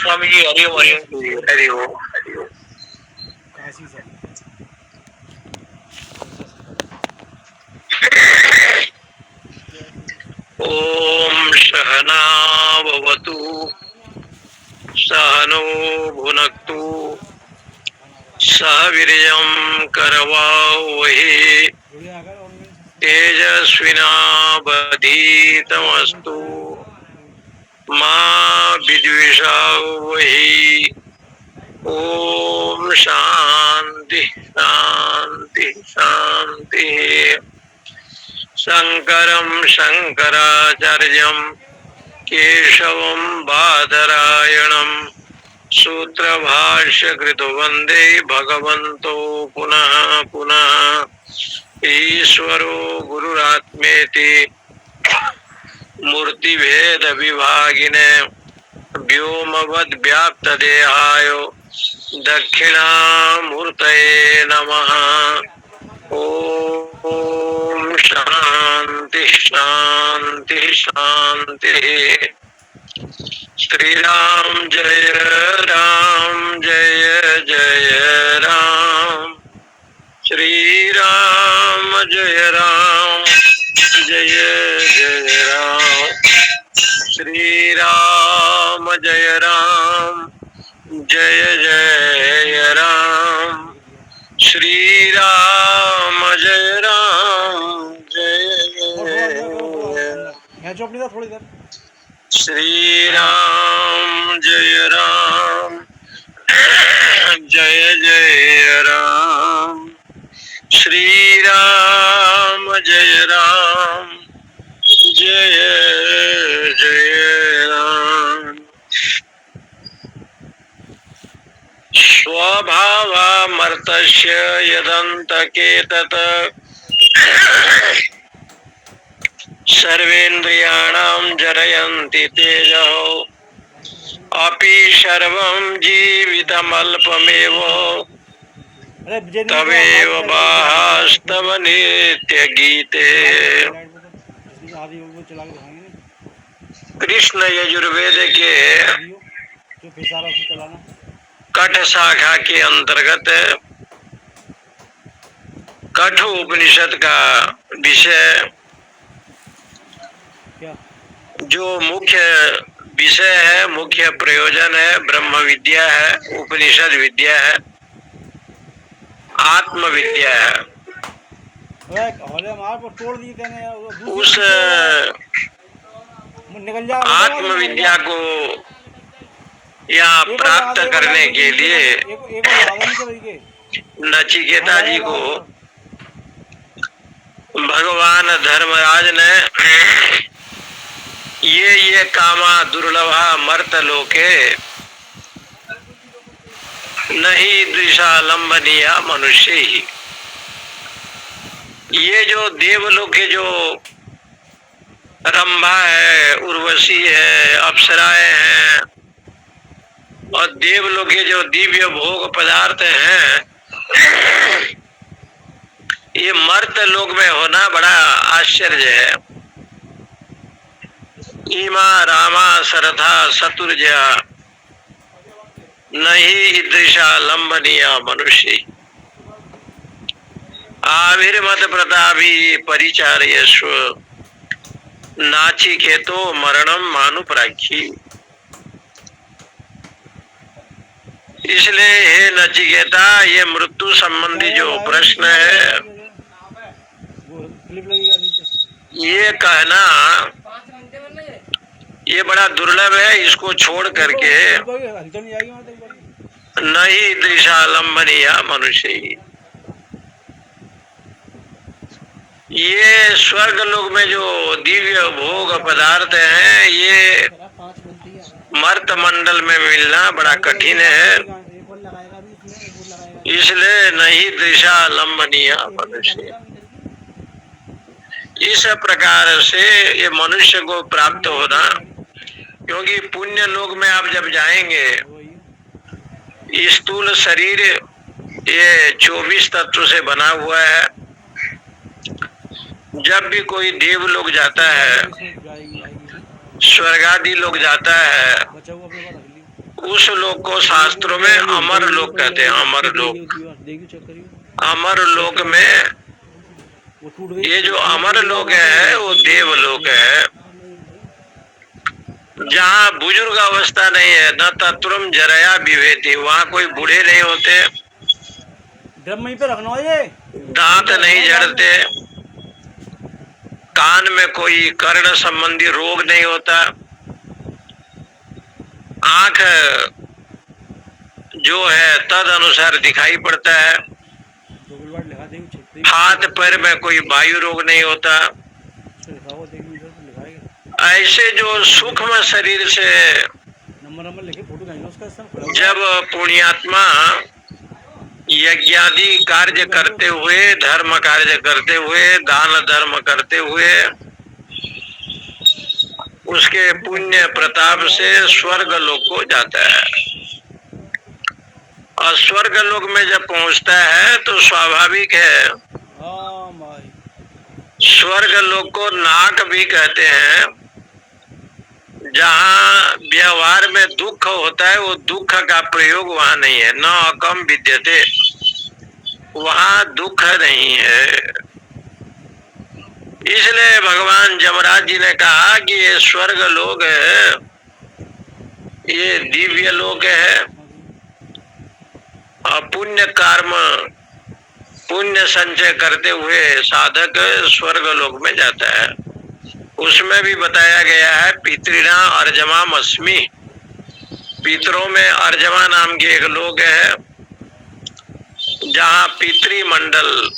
स्वामी जी हरिओम हरिओम हरिओम हरिओम। काशी से ओम सहना भवतु सहनो भुनक्तु सह वीर्यं करवावहै तेजस्विनावधीतमस्तु मा विद्विषावहै। ओम शांति शांति शांति। शंकरं शंकराचार्यं केशवं बादरायणं सूत्रभाष्यकृतो वन्दे भगवन्तो पुनः पुनः। ईश्वरो गुरुरात्मेति मूर्तिभेद विभागिने व्योमवद्व्याप्तदेहाय दक्षिणामूर्तये नमः। ओम शांति शांति शांति। श्री राम जय जय राम। श्री राम जय जय राम। श्री राम जय जय राम। श्री राम जय थोड़ी देर। श्री राम जय जय राम। श्री राम जय जय राम। स्वभावामर्तस्य यदन्तकेतत् सर्वेन्द्रियाणां जरयन्ति तेजः अपि सर्वं जीवितमल्पमेव तवेव वास्तव नित्यगीते। कृष्ण यजुर्वेद के कठ शाखा के अंतर्गत कठ उपनिषद का विषय जो मुख्य विषय है, मुख्य प्रयोजन है, ब्रह्म विद्या है, उपनिषद विद्या है, आत्म विद्या है। उस आत्म विद्या को यहाँ प्राप्त करने के लिए नचिकेता जी को भगवान धर्मराज ने ये कामा दुर्लभा मर्त लोके नहीं दृशालंबनिया मनुष्य ही। ये जो देवलोक के जो रंभा है, उर्वशी है, अप्सराएं हैं और देवलोक के जो दिव्य भोग पदार्थ हैं, ये मर्त लोक में होना बड़ा आश्चर्य है। इमा रामा सरथा सतुर्जा नहीं ईदृशा लंबनिया मनुष्य। आविर्मत प्रतापी परिचार्यस्व नाचिकेतो मरणम मानुप्राक्षी। इसलिए हे नचिकेता, ये मृत्यु संबंधी जो प्रश्न है ये कहना ये बड़ा दुर्लभ है। इसको छोड़ करके नहीं दृशालंबनिया मनुष्य ही। ये स्वर्ग लोक में जो दिव्य भोग पदार्थ हैं, ये मर्त मंडल में मिलना बड़ा कठिन है। इसलिए नहीं दृशालंबनिया मनुष्य। इस प्रकार से ये मनुष्य को प्राप्त होना, क्योंकि पुण्य लोक में आप जब जाएंगे, स्थूल शरीर ये 24 तत्व से बना हुआ है। जब भी कोई देव लोग जाता है, स्वर्ग आदि लोग जाता है, उस लोक को शास्त्रों में अमर लोक कहते हैं। अमर लोक, अमर लोक में ये जो अमर लोक है वो देवलोक है, जहाँ बुजुर्ग अवस्था नहीं है, न तत्वम जरया विभेति, वहाँ कोई बूढ़े नहीं होते, ड्रम वहीं पे रखना है ये, दांत नहीं झड़ते, कान में कोई कर्ण संबंधी रोग नहीं होता, आंख जो है तद अनुसार दिखाई पड़ता है, हाथ पैर में कोई वायु रोग नहीं होता। ऐसे जो सूक्ष्म शरीर से जब पुण्यात्मा यज्ञादि कार्य करते हुए, धर्म कार्य करते हुए, दान धर्म करते हुए, उसके पुण्य प्रताप से स्वर्ग लोक को जाता है। और स्वर्ग लोक में जब पहुंचता है तो स्वाभाविक है, स्वर्ग लोक को नाक भी कहते हैं, जहाँ व्यवहार में दुख होता है, वो दुख का प्रयोग वहाँ नहीं है, न अकम विद्यते, वहाँ दुख नहीं है। इसलिए भगवान यमराज जी ने कहा कि ये स्वर्ग लोक है, ये दिव्य लोक है, और पुण्य कर्म, पुण्य संचय करते हुए साधक स्वर्ग लोक में जाता है। उसमें भी बताया गया है, पितृणा अर्जमाम अस्मि, पितरों में अर्जमा नाम की एक लोक है, जहाँ पितृमंडल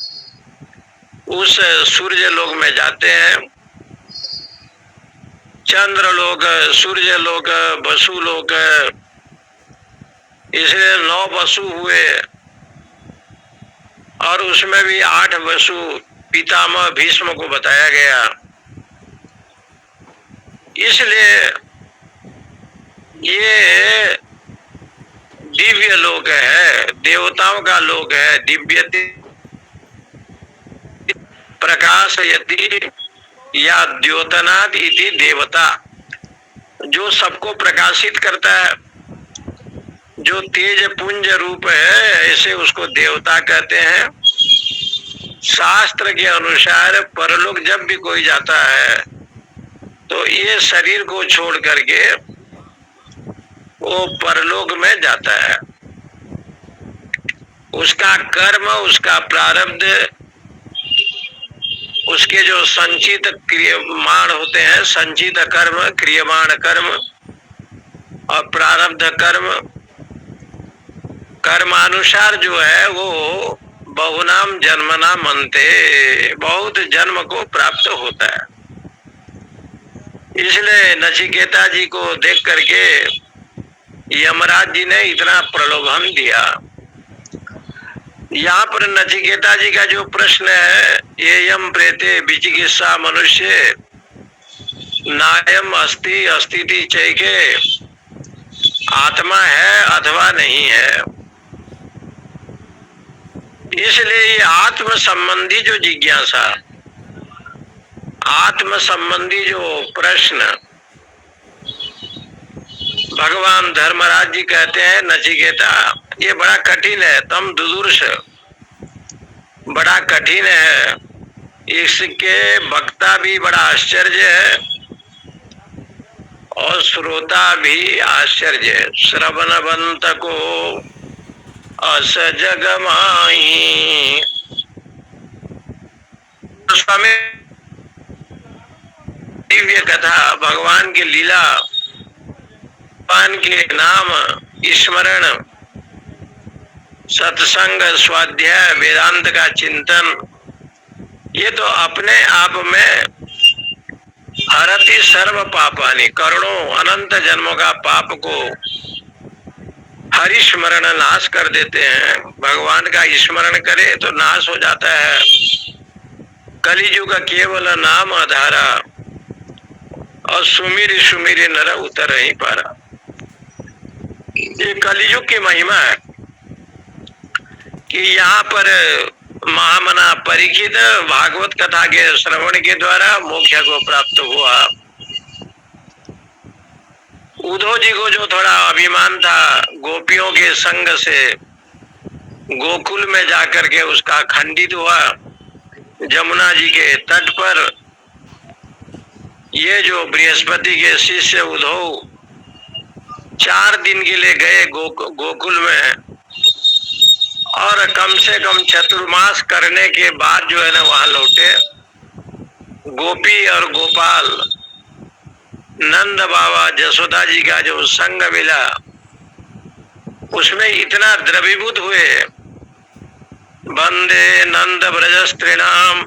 उस सूर्य लोक में जाते हैं। चंद्र लोक, सूर्य लोक, वसु लोक, इसलिए 9 वसु हुए, और उसमें भी 8 वसु पितामह भीष्म को बताया गया। इसलिए ये दिव्य लोक है, देवताओं का लोक है। दिव्य प्रकाश यति या द्योतनाद इति देवता, जो सबको प्रकाशित करता है, जो तेज पुंज रूप है, ऐसे उसको देवता कहते हैं। शास्त्र के अनुसार परलोक जब भी कोई जाता है तो ये शरीर को छोड़ करके वो परलोक में जाता है। उसका कर्म, उसका प्रारब्ध, उसके जो संचित क्रियमाण होते हैं, संचित कर्म, क्रियमाण कर्म और प्रारब्ध कर्म, कर्मानुसार जो है वो बहुनाम जन्मना मनते, बहुत जन्म को प्राप्त होता है। इसलिए नचिकेता जी को देख करके यमराज जी ने इतना प्रलोभन दिया। यहाँ पर नचिकेता जी का जो प्रश्न है, ये यम प्रेते विचिकित्सा मनुष्य नायम अस्ति अस्तिति चैके, आत्मा है अथवा नहीं है। इसलिए ये आत्म संबंधी जो जिज्ञासा, आत्म संबंधी जो प्रश्न, भगवान धर्मराज जी कहते हैं नचिकेता ये बड़ा कठिन है, तम दुदुर्ष, बड़ा कठिन है, इसके वक्ता भी बड़ा आश्चर्य है और श्रोता भी आश्चर्य है। श्रवणवंत को अस जग माही, स्वामी दिव्य कथा, भगवान की लीला, भगवान के नाम स्मरण, सत्संग, स्वाध्याय, वेदांत का चिंतन, ये तो अपने आप में हरति सर्व पापानि, करोड़ों अनंत जन्मों का पाप को हरिस्मरण नाश कर देते हैं। भगवान का स्मरण करे तो नाश हो जाता है। कलियुग का केवल नाम आधारा, और सुमिर सुमिर नर उतर नहीं पा रहा। ये कलियुग की महिमा है कि यहाँ पर महामना परीक्षित भागवत कथा के श्रवण के द्वारा मोक्ष को प्राप्त हुआ। उद्धव जी को जो थोड़ा अभिमान था गोपियों के संग से, गोकुल में जाकर के उसका खंडित हुआ। जमुना जी के तट पर ये जो बृहस्पति के शिष्य उद्धव 4 दिन के लिए गए गोकुल में, और कम से कम चतुर्मास करने के बाद जो है ना वहां लौटे। गोपी और गोपाल, नंद बाबा जसोदा जी का जो संग मिला उसमें इतना द्रवीभूत हुए। वंदे नंद ब्रज स्त्रीणाम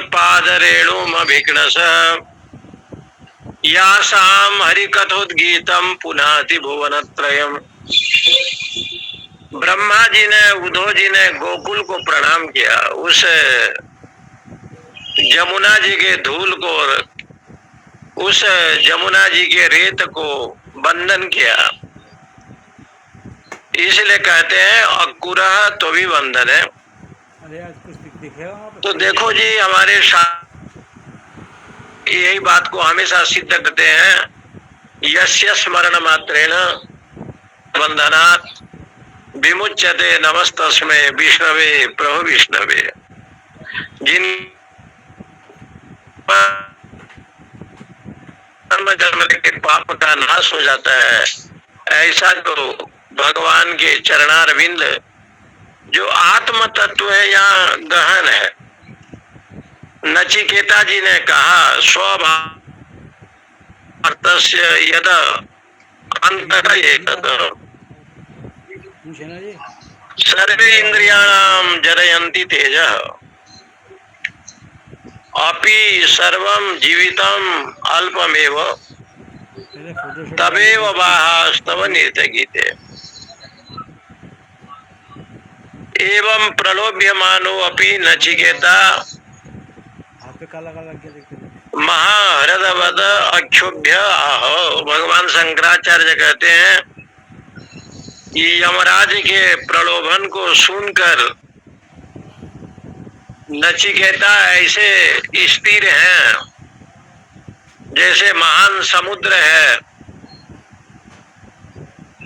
पाद रेणुम अभिघ्नस यासाम हरिकथोद्गीतम पुनाति भुवनत्रयम्। ब्रह्मा जी ने, उद्धव जी ने गोकुल को प्रणाम किया, उस जमुना जी के धूल को, उस जमुना जी के रेत को वंदन किया। इसलिए कहते हैं अकुरह तो भी वंदन है। अरे आज कुछ दिखे वहाँ पे? तो देखो जी, हमारे यही बात को हमेशा सिद्ध करते हैं, यस्य स्मरण मात्रेण वंदनात् विमुच्यते नमस्तस्मै विष्णवे प्रभु विष्णवे। जिन जन्म के पाप का नाश हो जाता है, ऐसा जो भगवान के चरणारविंद जो आत्म तत्व है यहाँ गहन है। नचिकेता जी ने कहा स्वभाव यद अंतः पूछे ना जी। सर्वे इंद्रियाणाम जरयन्ति तेजः अपि सर्वं जीवितम अल्पमेव पहले फोटो तमेव बाहास्तव नृत्यगीते। एवं प्रलोभ्यमानो अपि नचिकेता हाथ पे काला काला क्या देखते थे? महाहृदवद अक्षुभ्य आह। भगवान शंकराचार्य कहते हैं कि यमराज के प्रलोभन को सुनकर नचिकेता ऐसे स्थिर हैं जैसे महान समुद्र है,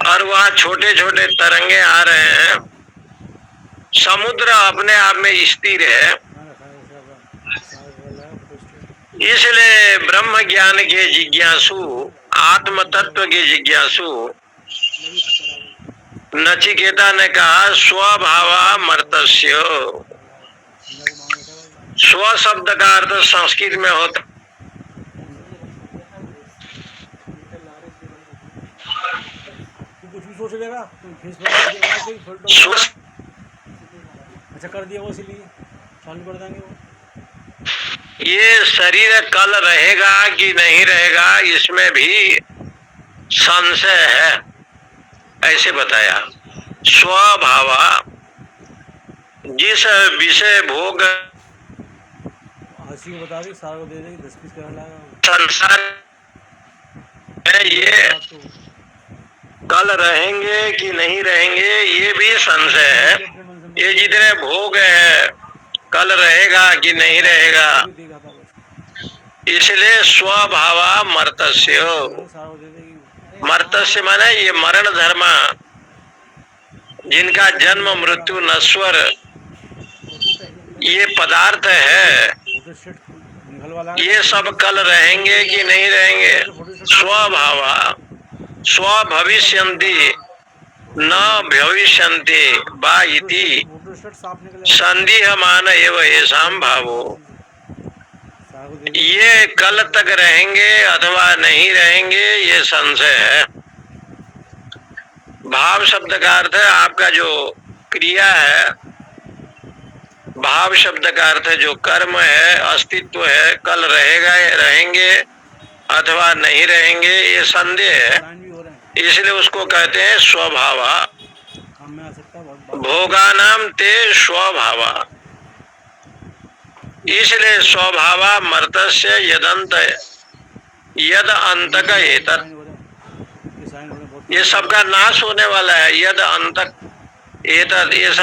और वहाँ छोटे छोटे तरंगे आ रहे हैं। समुद्र अपने आप में स्थिर है। इसलिए ब्रह्म ज्ञान के जिज्ञासु, आत्म तत्व के जिज्ञासु नचिकेता ने कहा स्वभावा मर्तस्य। स्व शब्द का अर्थ संस्कृत में होता कुछ भी सोच लेगा तो फेसबुक स्व। अच्छा कर दिया वो, इसीलिए चालू कर देंगे वो। ये शरीर कल रहेगा कि नहीं रहेगा इसमें भी संशय है, ऐसे बताया। स्वभावा, जिस विषय भोग हंसी को बता दी, सारा को दे देगी, 10 पीस कर लाएगा संसार है, ये कल रहेंगे कि नहीं रहेंगे ये भी संशय है। ये जितने भोग है कल रहेगा कि नहीं रहेगा, इसलिए स्वभावा मर्तस्य। मर्तस्य माने ये मरण धर्म, जिनका जन्म मृत्यु नश्वर ये पदार्थ है, ये सब कल रहेंगे कि नहीं रहेंगे। स्वभावा स्वभविष्यन्ति न भविष्यन्ति वा इति संदेहमान एव येषां भावो। ये कल तक रहेंगे अथवा नहीं रहेंगे ये संशय है। भाव शब्द का अर्थ है आपका जो क्रिया है, भाव शब्द का अर्थ है जो कर्म है, अस्तित्व है, कल रहेगा रहेंगे अथवा नहीं रहेंगे ये संदेह है। इसलिए उसको कहते हैं स्वभावा। भोगानाम ते स्वभावा। इसलिए स्वभावा मर्तस्य यदंत यद अंतक एतत्, ये सबका नाश होने वाला है। यद अंतक एतत्, ये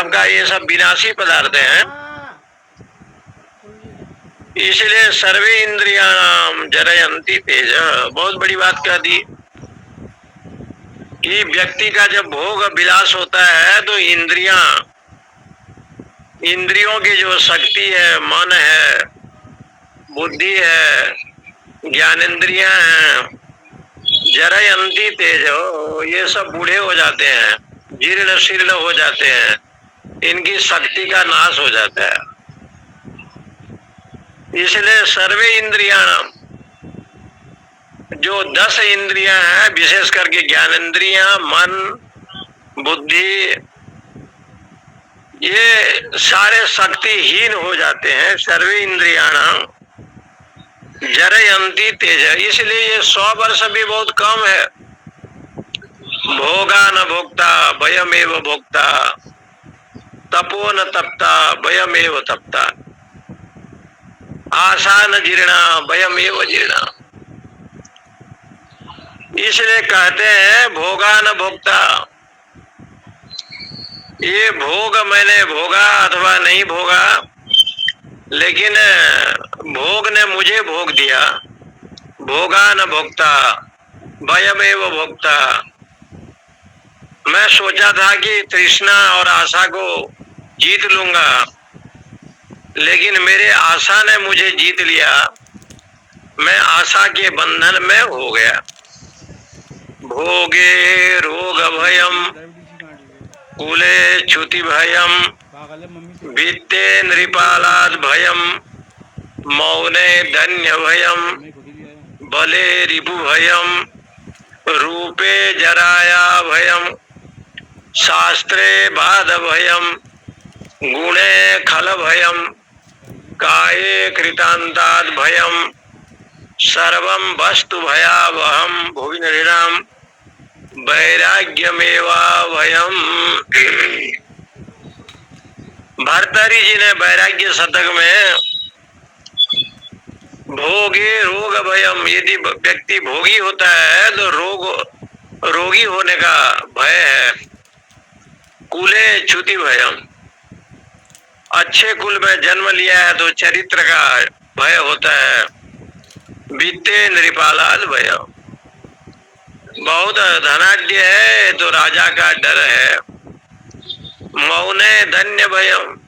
सब विनाशी पदार्थ हैं। इसलिए सर्वे इंद्रियाणाम जरयन्ति तेज। बहुत बड़ी बात कह दी। कि व्यक्ति का जब भोग विलास होता है तो इंद्रियों की जो शक्ति है, मन है, बुद्धि है, ज्ञानेंद्रियां हैं, जरयंती तेजो, ये सब बूढ़े हो जाते हैं, जीर्ण शीर्ण हो जाते हैं, इनकी शक्ति का नाश हो जाता है। इसलिए सर्वे इंद्रियाणाम, जो 10 इंद्रियां हैं, विशेष करके ज्ञानेंद्रियां, मन, बुद्धि, ये सारे शक्तिहीन हो जाते हैं। सर्वे इंद्रियाणाम जरयंती तेज, इसलिए ये 100 वर्ष भी बहुत कम है। भोगा न भोक्ता भयमेव भोक्ता, तपो न तपता भयमेव तपता, आशा न जीर्णा भयमेव जीर्णा। इसलिए कहते हैं भोगा न भोक्ता, ये भोग मैंने भोगा अथवा नहीं भोगा, लेकिन भोग ने मुझे भोग दिया। भोगा न भोक्ता भयमेव भोक्ता, मैं सोचा था कि तृष्णा और आशा को जीत लूंगा, लेकिन मेरे आशा ने मुझे जीत लिया, मैं आशा के बंधन में हो गया। भोगे रोग भयम कुले च्युति भयम, वित्ते नृपालाद भयम, मौने धन्य भयम, बले रिपु भयम, रूपे जराया भयम, शास्त्रे बाध भयम, गुणे खल भयम, काये कृतांताद भयम, सर्वं वस्तु भयावहम भुवि नृणाम वैराग्यमेवा भयम। भर्तृहरि जी ने वैराग्य शतक में भोगे रोग भयम, यदि व्यक्ति भोगी होता है तो रोगी होने का भय है। कुले च्युति भयम, अच्छे कुल में जन्म लिया है तो चरित्र का भय होता है। वित्ते नृपालाद भयम, बहुत धनाढ्य है तो राजा का डर है। मौने धन्य भयम,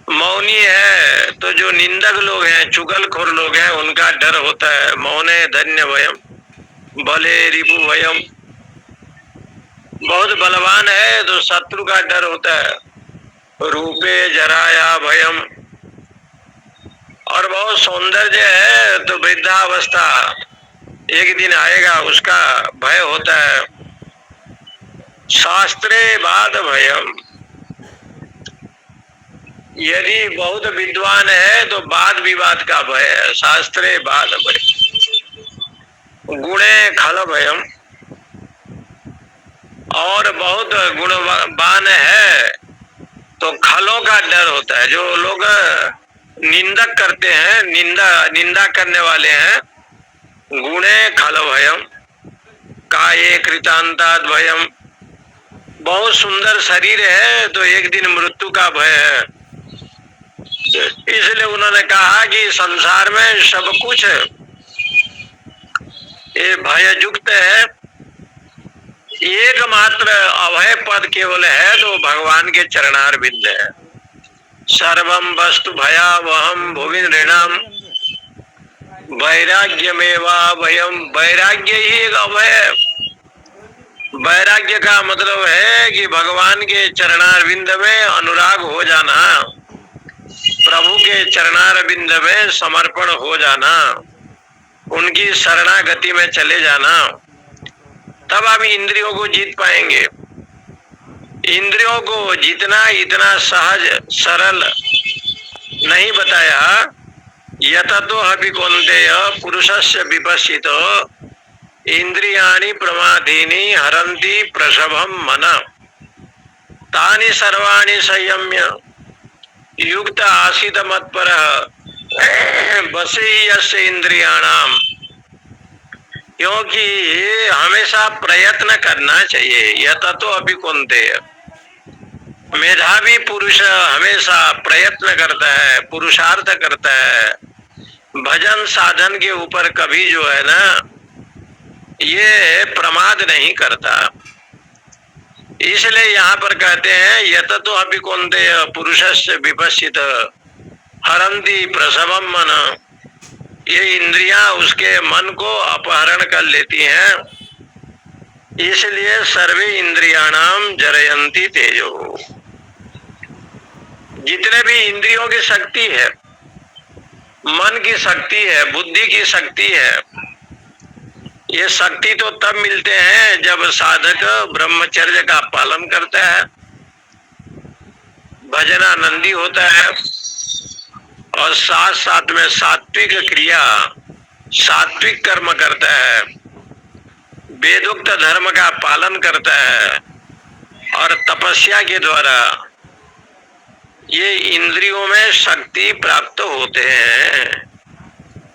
मौनी है तो जो निंदक लोग हैं, चुगलखोर लोग हैं, उनका डर होता है। मौने धन्य भयम, बले रिपु भयम, बहुत बलवान है तो शत्रु का डर होता है। रूपे जराया भयम, और बहुत सौंदर्य है तो वृद्धावस्था एक दिन आएगा, उसका भय होता है। शास्त्रे वाद भयम, यदि बहुत विद्वान है तो वाद विवाद का भय है। शास्त्रे वाद भय, गुणे खल भयम, और बहुत गुणवान है तो खलों का डर होता है। जो लोग निंदक करते हैं, निंदा करने वाले हैं। गुणे खल भयम, काये कृतांताद भयम, बहुत सुंदर शरीर है तो एक दिन मृत्यु का भय है। इसलिए उन्होंने कहा कि संसार में सब कुछ ये भययुक्त है, एकमात्र अभय पद केवल है तो भगवान के चरणारविंद है। सर्वम वस्तु भयावहम भुवि नृणाम वैराग्यमेवा भयम, वैराग्य ही एक अभय है। वैराग्य का मतलब है कि भगवान के चरणारविंद में अनुराग हो जाना, प्रभु के चरणारविंद में समर्पण हो जाना, उनकी शरणागति में चले जाना, तब आप इंद्रियों को जीत पाएंगे। इंद्रियों को जीतना इतना सहज सरल नहीं बताया। यततो हपि कौन्तेय पुरुषस्य विपश्चितो इंद्रियाणि प्रमादीनि हरन्ति प्रसभम मन, तानि सर्वाणि संयम्य युक्त आसीत मत्परः बसे यस्य इंद्रियाणाम। क्योंकि हमेशा प्रयत्न करना चाहिए। यततो अपि कौन्तेय, मेधावी पुरुष हमेशा प्रयत्न करता है, पुरुषार्थ करता है। भजन साधन के ऊपर कभी जो है ना ये प्रमाद नहीं करता। इसलिए यहाँ पर कहते हैं यत तो अभिकोंते पुरुषस्य विपश्चित हरंती प्रसवम मन, ये इंद्रियां उसके मन को अपहरण कर लेती हैं। इसलिए सर्वे इंद्रियाणाम जरयंती तेजो, जितने भी इंद्रियों की शक्ति है, मन की शक्ति है, बुद्धि की शक्ति है, ये शक्ति तो तब मिलते हैं जब साधक ब्रह्मचर्य का पालन करता है, भजनानंदी होता है और साथ साथ में सात्विक क्रिया, सात्विक कर्म करता है, वेदोक्त धर्म का पालन करता है और तपस्या के द्वारा ये इंद्रियों में शक्ति प्राप्त होते हैं।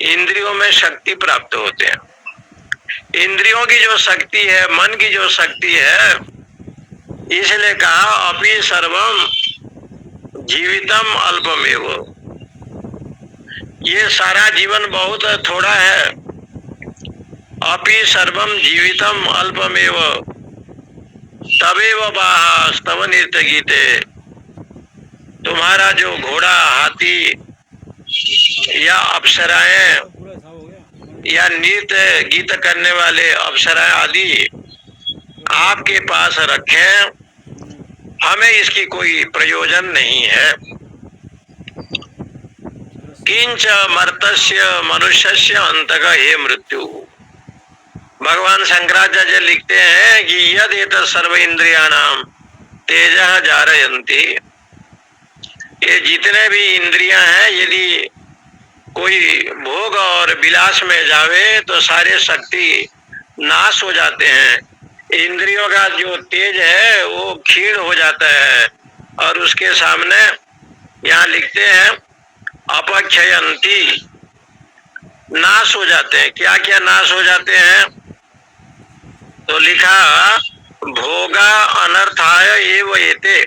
इंद्रियों में शक्ति प्राप्त होते हैं। इंद्रियों की जो शक्ति है, मन की जो शक्ति है, इसलिए कहा अपि सर्वम जीवितम अल्पमेव, ये सारा जीवन बहुत थोड़ा है। अपि सर्वम जीवितम अल्पमेव तवेव बाहा स्तव नृत्य गीते, तुम्हारा जो घोड़ा, हाथी या अप्सराएं या नृत्य गीत करने वाले अप्सराएं आदि आपके पास रखें, हमें इसकी कोई प्रयोजन नहीं है। किंच मर्तस्य मनुष्यस्य अंतः हे मृत्यु, भगवान शंकराचार्य लिखते हैं कि यद एतत् सर्व इंद्रियाणाम तेजः जारयन्ति, ये जितने भी इंद्रियां हैं, यदि कोई भोग और विलास में जावे तो सारे शक्ति नाश हो जाते हैं। इंद्रियों का जो तेज है वो क्षीण हो जाता है और उसके सामने यहाँ लिखते हैं अपक्षयंती, नाश हो जाते हैं। क्या क्या नाश हो जाते हैं? तो लिखा भोगा अनर्थाय एव एते,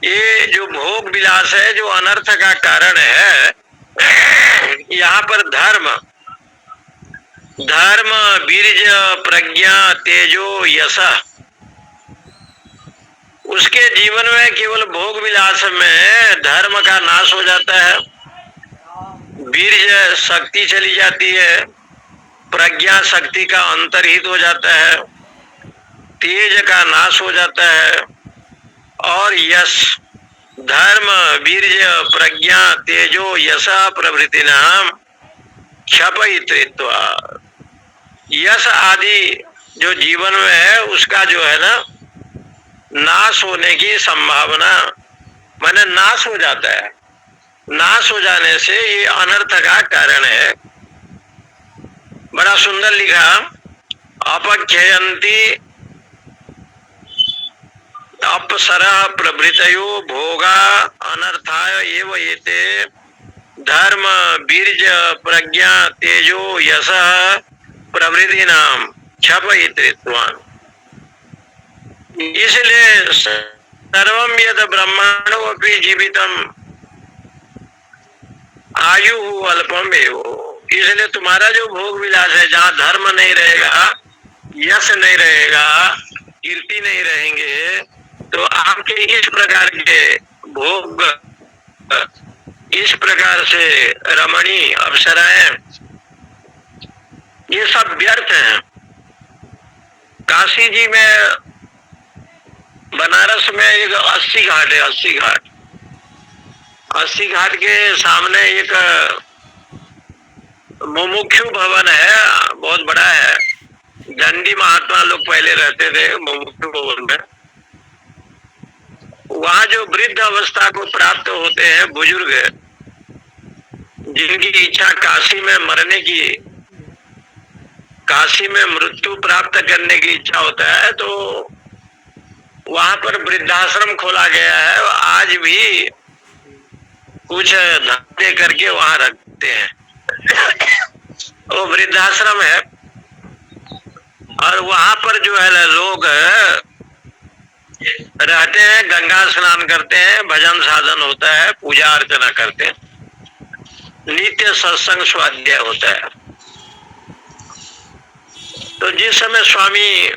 ये जो भोग विलास है जो अनर्थ का कारण है, यहाँ पर धर्म, बीर्ज, प्रज्ञा, तेजो, यश, उसके जीवन में केवल भोग विलास में धर्म का नाश हो जाता है, बीर्ज शक्ति चली जाती है, प्रज्ञा शक्ति का अंतर्हित हो जाता है, तेज का नाश हो जाता है और यश, धर्म, वीर्य, प्रज्ञा, तेजो, यश प्रभृति नाम क्षपयित्वा, यश आदि जो जीवन में है उसका जो है ना नाश होने की संभावना, माने नाश हो जाता है। नाश हो जाने से ये अनर्थ का कारण है। बड़ा सुंदर लिखा अपक्षयंती अपसरः प्रभृतयो भोगा अनर्थाय एव एते धर्म, बीर्ज, प्रज्ञा, तेजो, यश प्रभृति नाम क्षपयित्वा, इसलिए सर्वम यद ब्रह्मांडो अपि जीवितम आयु अल्पम एव, इसलिए तुम्हारा जो भोग विलास है, जहाँ धर्म नहीं रहेगा, यश नहीं रहेगा, कीर्ति नहीं रहेंगे, तो आपके इस प्रकार के भोग, इस प्रकार से रमणी अप्सराएं, ये सब व्यर्थ हैं। काशी जी में, बनारस में एक 80 घाट है, 80 घाट, 80 घाट के सामने एक मुमुक्षु भवन है, बहुत बड़ा है। दंडी महात्मा लोग पहले रहते थे मुमुक्षु भवन में। वहाँ जो वृद्ध अवस्था को प्राप्त होते हैं बुजुर्ग, जिनकी इच्छा काशी में मरने की, काशी में मृत्यु प्राप्त करने की इच्छा होता है, तो वहां पर वृद्धाश्रम खोला गया है। आज भी कुछ धन दे करके वहां रखते हैं। वो वृद्धाश्रम है और वहां पर जो है लोग रहते हैं, गंगा स्नान करते हैं, भजन साधन होता है, पूजा अर्चना करते हैं, नित्य सत्संग स्वाध्याय होता है। तो जिस समय स्वामी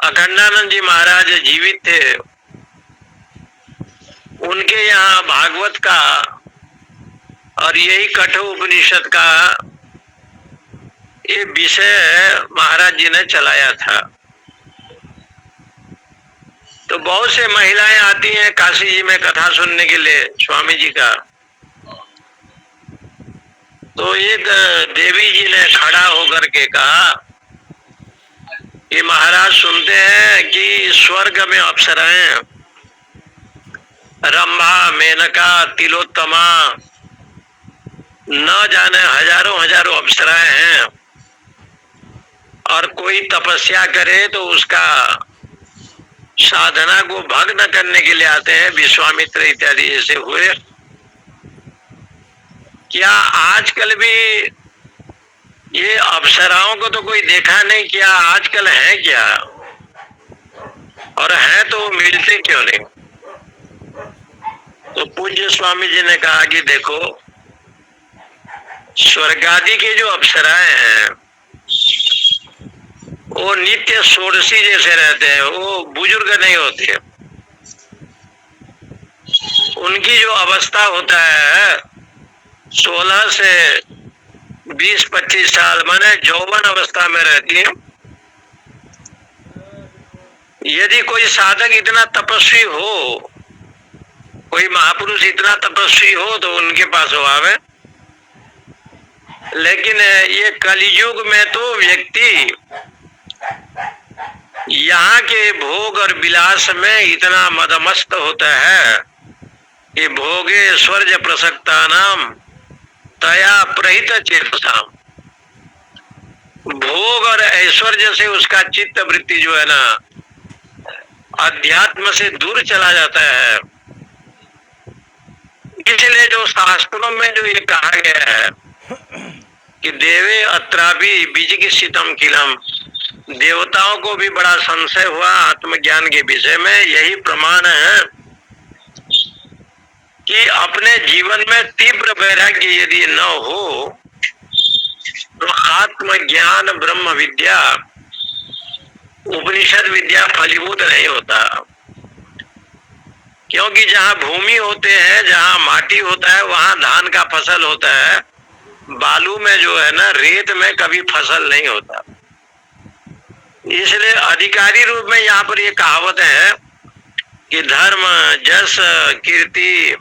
अखंडानंद जी महाराज जीवित थे, उनके यहाँ भागवत का और यही कठोपनिषद का ये विषय महाराज जी ने चलाया था। तो बहुत से महिलाएं आती हैं काशी जी में कथा सुनने के लिए स्वामी जी का। तो एक देवी जी ने खड़ा होकर के कहा कि महाराज सुनते हैं कि स्वर्ग में अप्सराएं रंभा, मेनका, तिलोत्तमा, न जाने हजारों हजारों अप्सराएं हैं, और कोई तपस्या करे तो उसका साधना को भग्न करने के लिए आते हैं, विश्वामित्र इत्यादि जैसे हुए। क्या आजकल भी ये अप्सराओं को तो कोई देखा नहीं, क्या आजकल है क्या? और है तो मिलते क्यों नहीं? तो पूज्य स्वामी जी ने कहा कि देखो, स्वर्गादि के जो अप्सराएं हैं वो नित्य षोडशी जैसे रहते हैं, वो बुजुर्ग नहीं होते। उनकी जो अवस्था होता है 16 से 20-25 साल, माने यौवन अवस्था में रहती है। यदि कोई साधक इतना तपस्वी हो, कोई महापुरुष इतना तपस्वी हो तो उनके पास वो आवे। लेकिन ये कलियुग में तो व्यक्ति यहाँ के भोग और विलास में इतना मदमस्त होता है कि भोगेश्वर्य प्रसक्ता नाम तया प्रहित चेतसाम, भोग और ऐश्वर्य से उसका चित्त वृत्ति जो है ना अध्यात्म से दूर चला जाता है। इसलिए जो शास्त्रों में जो ये कहा गया है कि देवे अत्रापि विजिगिषितम किलम, देवताओं को भी बड़ा संशय हुआ आत्मज्ञान के विषय में, यही प्रमाण है कि अपने जीवन में तीव्र वैराग्य यदि न हो तो आत्मज्ञान, ब्रह्म विद्या, उपनिषद विद्या फलीभूत नहीं होता। क्योंकि जहाँ भूमि होते हैं, जहाँ माटी होता है, वहां धान का फसल होता है। बालू में जो है ना, रेत में कभी फसल नहीं होता। इसलिए अधिकारी रूप में यहाँ पर ये कहावत है कि धर्म, जस, कीर्ति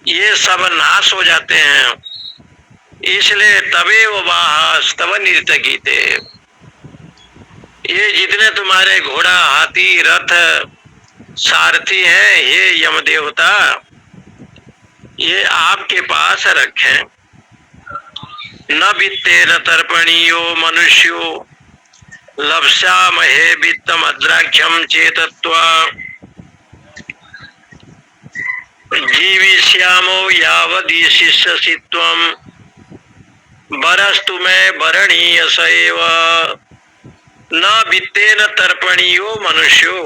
ये सब नाश हो जाते हैं। इसलिए तबे वो वाहस तब नर्तकीते, ये जितने तुम्हारे घोड़ा, हाथी, रथ, सारथी हैं, ये यम देवता ये आपके पास रखें। न वित्ते न तर्पणीयो मनुष्यो लप्स्यामहे वित्तम अद्राक्षम चेतत्वा जीविष्यामो यावदीशिष्यसि त्वं वरस्तु में वरणीय सैव। न वित्तेन तर्पणीयो मनुष्यो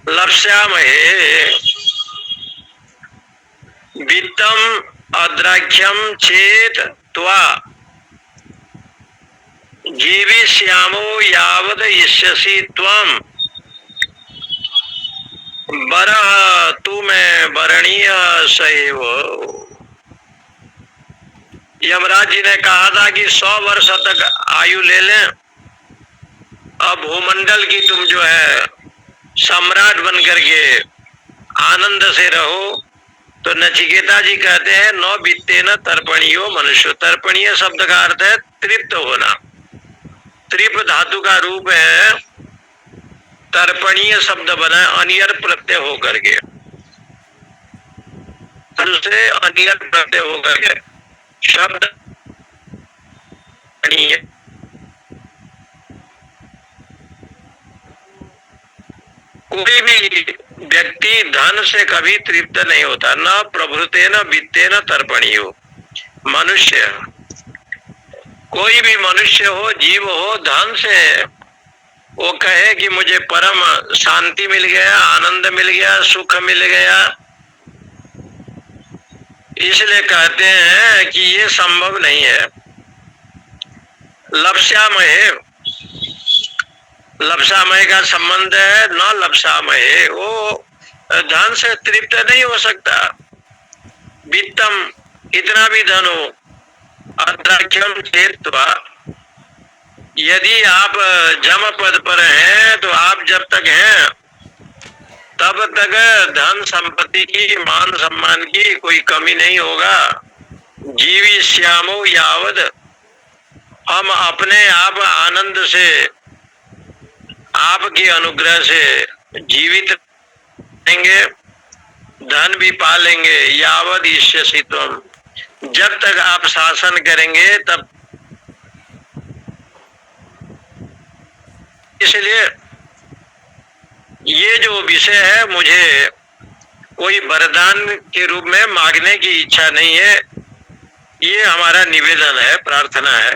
लप्स्यामहे वित्तम अद्राक्षम चेतत्वा जीविष्यामो यावद इष्यसि त्वं वरः तु में वरणीय सैव। यमराज जी ने कहा था कि 100 वर्ष तक आयु ले लें, अब भूमंडल की तुम जो है सम्राट बन करके आनंद से रहो। तो नचिकेता जी कहते हैं न वित्ते न तर्पणीयो मनुष्य। तर्पणीय शब्द का अर्थ है तृप्त होना, त्रिप धातु का रूप है, तर्पणीय शब्द बना अनियर प्रत्यय होकर के, से अनियर प्रत्यय होकर के शब्द कोई भी व्यक्ति धन से कभी तृप्त नहीं होता। न प्रभुते न वित्ते न तर्पणीयो। मनुष्य, कोई भी मनुष्य हो, जीव हो, धन से वो कहे कि मुझे परम शांति मिल गया, आनंद मिल गया, सुख मिल गया, इसलिए कहते हैं कि ये संभव नहीं है। लप्स्यामहे, लप्सामय का संबंध है न लप्सामहे, वो धन से तृप्त नहीं हो सकता। वित्तम, इतना भी धन हो, अद्राख्यम चेत्वा, यदि आप जम पद पर हैं तो आप जब तक हैं तब तक धन संपत्ति की, मान सम्मान की कोई कमी नहीं होगा। जीवी श्यामो यावद, हम अपने आप आनंद से, आपके अनुग्रह से जीवित रहेंगे, धन भी पालेंगे। यावद ईष्यसि त्वम, जब तक आप शासन करेंगे तब। इसलिए ये जो विषय है, मुझे कोई वरदान के रूप में मांगने की इच्छा नहीं है। ये हमारा निवेदन है, प्रार्थना है।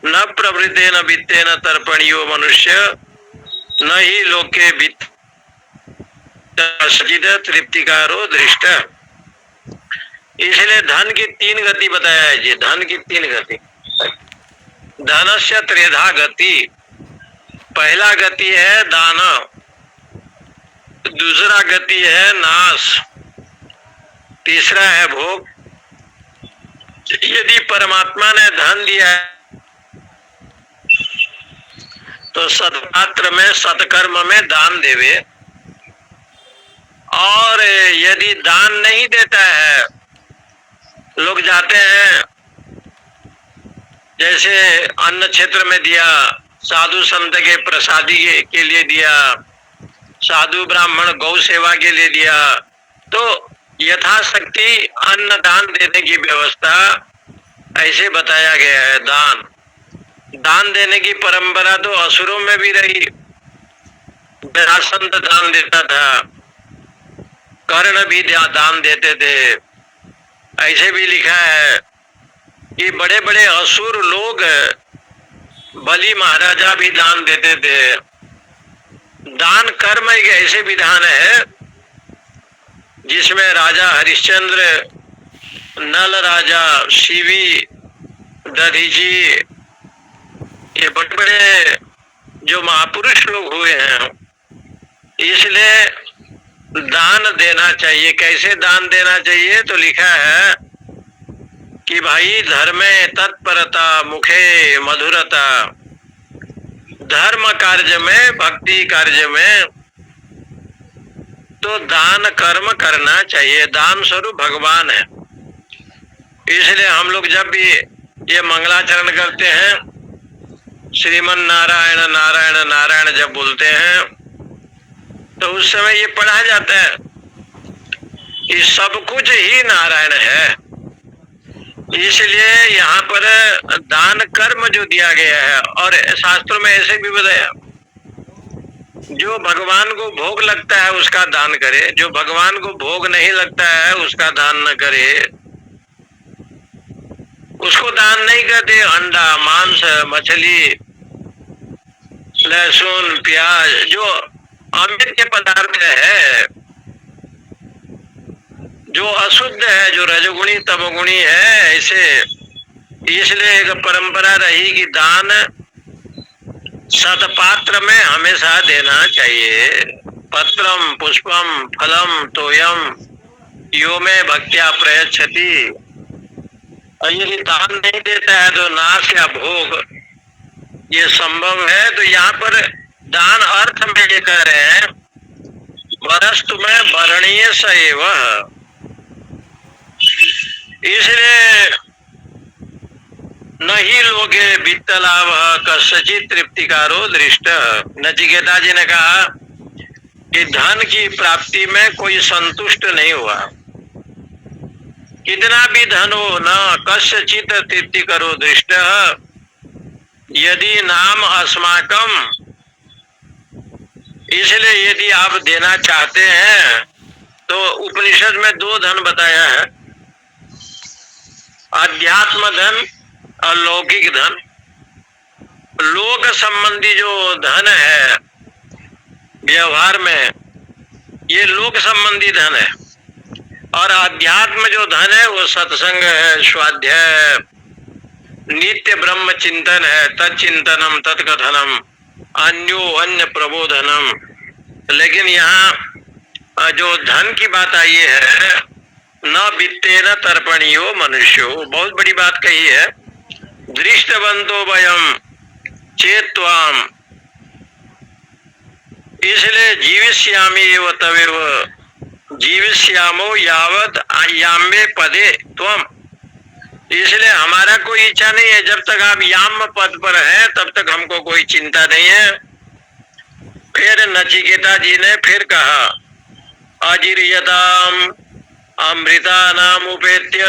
न प्रवृत्ते न वित्ते न तर्पणियो मनुष्य, न ही लोके वित्त सजित तृप्तिकारो दृष्ट। इसलिए धन की 3 गति बताया है जी, धन की 3 गति। धनस्य त्रेधा गति, पहला गति है दान, दूसरा गति है नाश, तीसरा है भोग। यदि परमात्मा ने धन दिया है तो सत्पात्र में, सत्कर्म में दान देवे। और यदि दान नहीं देता है, लोग जाते हैं जैसे अन्न क्षेत्र में दिया, साधु संत के प्रसादी के लिए दिया, साधु ब्राह्मण गौ सेवा के लिए दिया, तो यथाशक्ति अन्न दान देने की व्यवस्था ऐसे बताया गया है। दान देने की परंपरा तो असुरों में भी रही। जरासंध दान देता था, कर्ण भी दान देते थे। ऐसे भी लिखा है कि बड़े बड़े असुर लोग, बलि महाराजा भी दान देते थे। दान कर्म एक ऐसे विधान है जिसमें राजा हरिश्चंद्र, नल राजा, शिवी, दधीची, ये बड़े बड़े जो महापुरुष लोग हुए हैं। इसलिए दान देना चाहिए। कैसे दान देना चाहिए? तो लिखा है कि भाई धर्मे तत्परता, मुखे मधुरता, धर्म कार्य में, भक्ति कार्य में तो दान कर्म करना चाहिए। दान स्वरूप भगवान है। इसलिए हम लोग जब भी ये मंगलाचरण करते हैं, श्रीमन नारायण नारायण नारायण जब बोलते हैं, तो उस समय ये पढ़ा जाता है कि सब कुछ ही नारायण है। इसलिए यहाँ पर दान कर्म जो दिया गया है, और शास्त्रों में ऐसे भी बताया, जो भगवान को भोग लगता है उसका दान करे, जो भगवान को भोग नहीं लगता है उसका दान न करे। उसको दान नहीं करते। अंडा, मांस, मछली, लहसुन, प्याज, जो अमृत के पदार्थ है, जो अशुद्ध है, जो रजगुणी तमगुणी है, ऐसे। इसलिए एक परंपरा रही कि दान सतपात्र में हमेशा देना चाहिए। पत्रम पुष्पम फलम तोयम यो में भक्त्या प्रयच्छति। और यदि दान नहीं देता है तो नाश या भोग ये संभव है। तो यहाँ पर दान अर्थ में ये कह रहे हैं, वरस्तु में वर्णीय सएव। इसलिए नहीं लोगे वित्त लाभ कस्यचित् तृप्तिकारो दृष्ट। नचिकेता जी ने कहा कि धन की प्राप्ति में कोई संतुष्ट नहीं हुआ। कितना भी धन हो, न कस्यचित् तृप्तिकरो दृष्ट यदि नाम अस्माकम। इसलिए यदि आप देना चाहते हैं तो उपनिषद में 2 धन बताया है, अध्यात्म धन और लौकिक धन। लोक संबंधी जो धन है व्यवहार में, ये लोक संबंधी धन है। और अध्यात्म जो धन है वो सत्संग है, स्वाध्याय, नित्य ब्रह्म चिंतन है, तत्चिंतनम तत्कथनम अन्यो अन्य प्रबोधनम। लेकिन यहाँ जो धन की बात आई है, न वित्ते न तर्पणियो मनुष्यो, बहुत बड़ी बात कही है। दृष्टवंतो वयम चेत्वाम, इसलिए जीविष्यामि एव तवेव जीविष्यामो यावत याम्ये पदे त्वम। इसलिए हमारा कोई इच्छा नहीं है, जब तक आप याम पद पर हैं तब तक हमको कोई चिंता नहीं है। फिर नचिकेता जी ने फिर कहा, अजिर्यताम अमृता नाम उपेत्य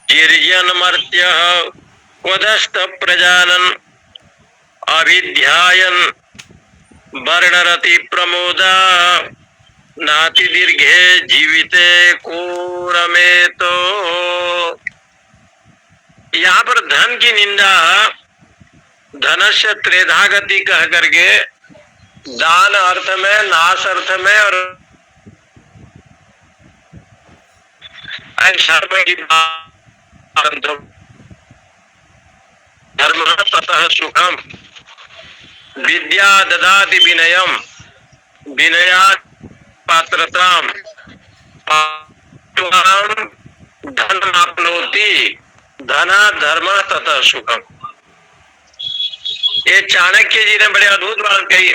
जिर्यन मर्त्य क्वदस्त प्रजानन अभिध्यायन वर्णरति प्रमोदा नाति दीर्घे जीविते कोरमेतो। यहाँ पर धन की निंदा धनस्य त्रेधा गति कह करके दान अर्थ में, नाश अर्थ में और धर्म ततः सुखम विद्या ददाति विनयम विनया पात्रताम धन आपनोति धना धर्म तथा सुखम। ये चाणक्य जी ने बड़े अद्भुत बात कही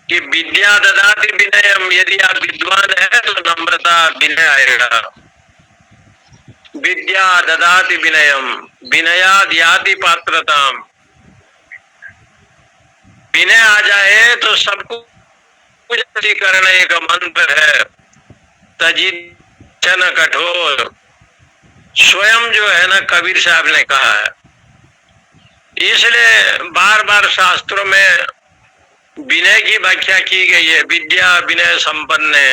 कि विद्या ददाति विनयम, यदि आप विद्वान है तो नम्रता विनय आएगा। विद्या ददाति विनयम विनयाद याति पात्रताम, विनय आ जाए तो सबको करना एक मंत्र है। तजित कठोर, स्वयं जो है ना कबीर साहब ने कहा है। इसलिए बार बार शास्त्रों में विनय की व्याख्या की गई है। विद्या विनय संपन्ने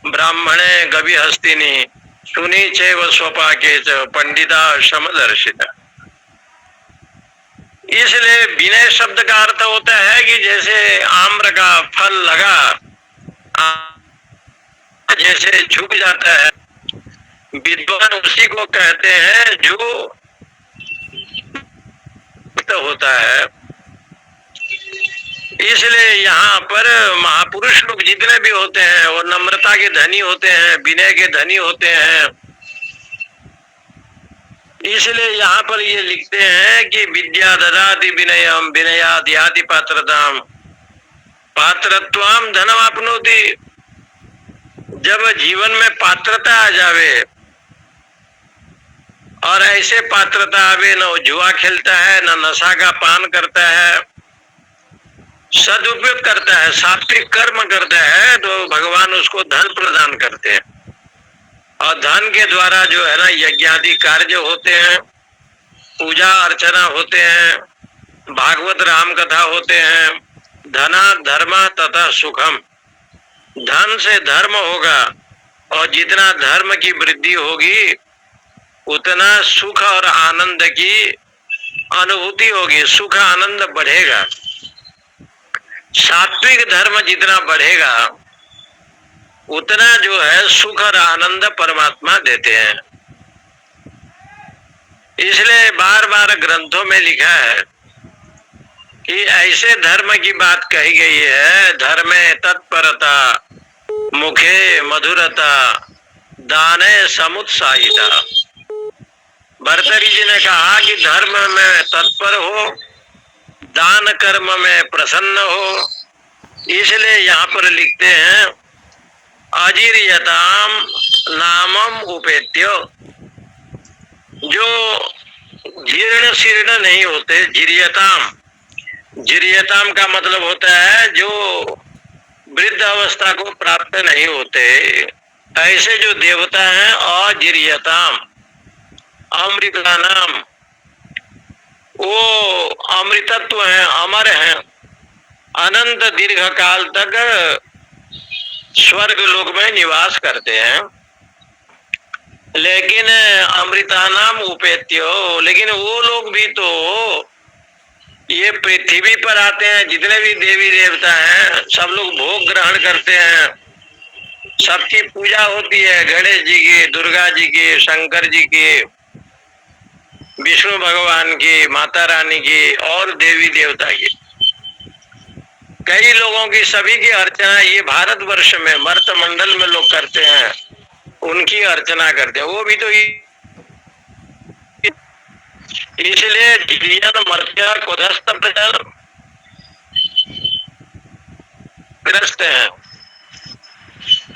ब्राह्मणे गवि हस्तिनी सुनी चैव स्वपाके च पंडिता समदर्शिता। इसलिए विनय शब्द का अर्थ होता है कि जैसे आम्र का फल लगा, जैसे झुक जाता है। विद्वान उसी को कहते हैं जो होता है। इसलिए यहाँ पर महापुरुष लोग जितने भी होते हैं वो नम्रता के धनी होते हैं, विनय के धनी होते हैं। इसलिए यहाँ पर ये लिखते हैं कि विद्या ददाति विनयम विनयाद याति पात्रताम पात्रत्वाम धनम आपनोति। जब जीवन में पात्रता आ जावे, और ऐसे पात्रता आवे, न जुआ खेलता है, न नशा का पान करता है, सदुपयोग करता है, सात्विक कर्म करता है, तो भगवान उसको धन प्रदान करते हैं। और धन के द्वारा जो है ना यज्ञादि कार्य होते हैं, पूजा अर्चना होते हैं, भागवत राम कथा होते हैं। धना धर्म तथा सुखम, धन से धर्म होगा, और जितना धर्म की वृद्धि होगी उतना सुख और आनंद की अनुभूति होगी, सुख आनंद बढ़ेगा। सात्विक धर्म जितना बढ़ेगा उतना जो है सुख और आनंद परमात्मा देते हैं। इसलिए बार बार ग्रंथों में लिखा है कि ऐसे धर्म की बात कही गई है, धर्मे तत्परता मुखे मधुरता दाने समुत्साहिता। भर्तृहरि जी ने कहा कि धर्म में तत्पर हो, दान कर्म में प्रसन्न हो। इसलिए यहाँ पर लिखते हैं अजिर्यताम नामम उपेत्य, जो जीर्ण शीर्ण नहीं होते। जिर्यताम, जिर्यताम का मतलब होता है जो वृद्ध अवस्था को प्राप्त नहीं होते, ऐसे जो देवता हैं। अजिर्यताम अमृता नाम, वो अमृतत्व है, अमर है, अनंत दीर्घ काल तक स्वर्ग लोक में निवास करते हैं। लेकिन अमृता नाम उपेत्यो, लेकिन वो लोग भी तो ये पृथ्वी पर आते हैं, जितने भी देवी देवता हैं सब लोग भोग ग्रहण करते हैं, सबकी पूजा होती है, गणेश जी की, दुर्गा जी की, शंकर जी की, विष्णु भगवान की, माता रानी की और देवी देवता की। कई लोगों की, सभी की अर्चना ये भारतवर्ष में मर्त मंडल में लोग करते हैं, उनकी अर्चना करते हैं। वो भी तो इसलिए जिलियन मर्त्य कुधस्त प्रजन ग्रस्त है।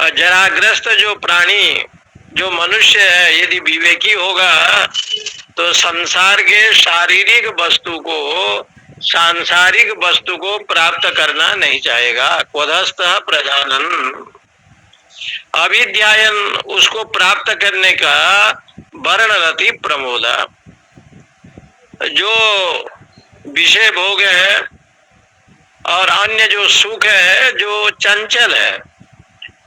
और जराग्रस्त जो प्राणी, जो मनुष्य है, यदि विवेकी होगा तो संसार के शारीरिक वस्तु को, सांसारिक वस्तु को प्राप्त करना नहीं चाहेगा। क्वधस्त प्रजानन अविद्यायन, उसको प्राप्त करने का वर्णरति प्रमोदा। जो विषय भोग है और अन्य जो सुख है, जो चंचल है,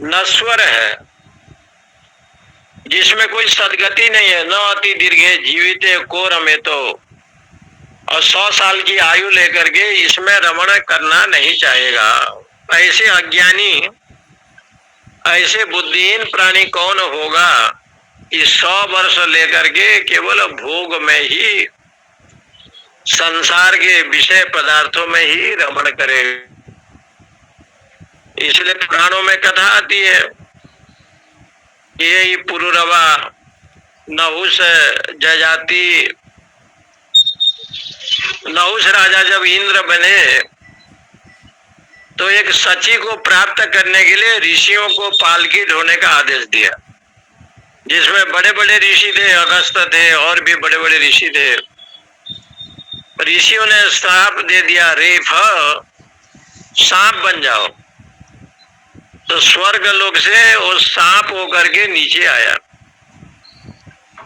नश्वर है, जिसमें कोई सदगति नहीं है, न अति दीर्घे जीविते को रमे, तो और 100 साल की आयु लेकर के इसमें रमण करना नहीं चाहेगा। ऐसे अज्ञानी, ऐसे बुद्धिहीन प्राणी कौन होगा इस 100 वर्ष लेकर के केवल भोग में ही, संसार के विषय पदार्थों में ही रमण करे। इसलिए पुराणों में कथा आती है, ये पुरुरवा नहुष जजाति, नहुष राजा जब इंद्र बने तो एक सची को प्राप्त करने के लिए ऋषियों को पालकी ढोने का आदेश दिया, जिसमें बड़े बड़े ऋषि थे, अगस्त थे और भी बड़े बड़े ऋषि थे। ऋषियों ने श्राप दे दिया, रेफ सांप बन जाओ। तो स्वर्ग लोक से वो सांप होकर के नीचे आया।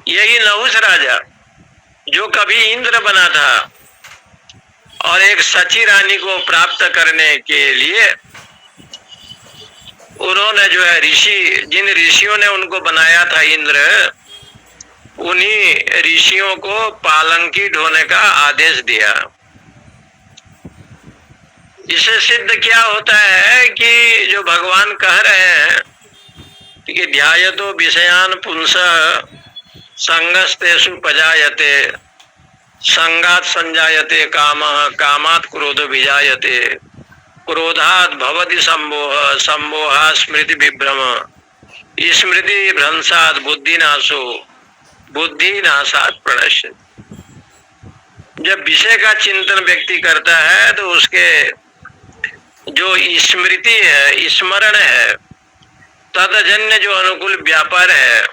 यही नहुष राजा जो कभी इंद्र बना था और एक सची रानी को प्राप्त करने के लिए उन्होंने जो है ऋषि, जिन ऋषियों ने उनको बनाया था इंद्र, उन्हीं ऋषियों को पालंकी ढोने का आदेश दिया। इससे सिद्ध क्या होता है कि जो भगवान कह रहे हैं कि ध्यायतो विषयान पुंस संगस्तेषु पजायते, संगात संजायते कामः, कामात् क्रोध विजायते, क्रोधात् भवति सम्मोह, सम्मोहात् स्मृति विभ्रम, स्मृति भ्रंशात् बुद्धिनाशो, बुद्धिनाशात् प्रणश्यति। जब विषय का चिंतन व्यक्ति करता है तो उसके जो स्मृति है, स्मरण है, तदजन्य जो अनुकूल व्यापार है,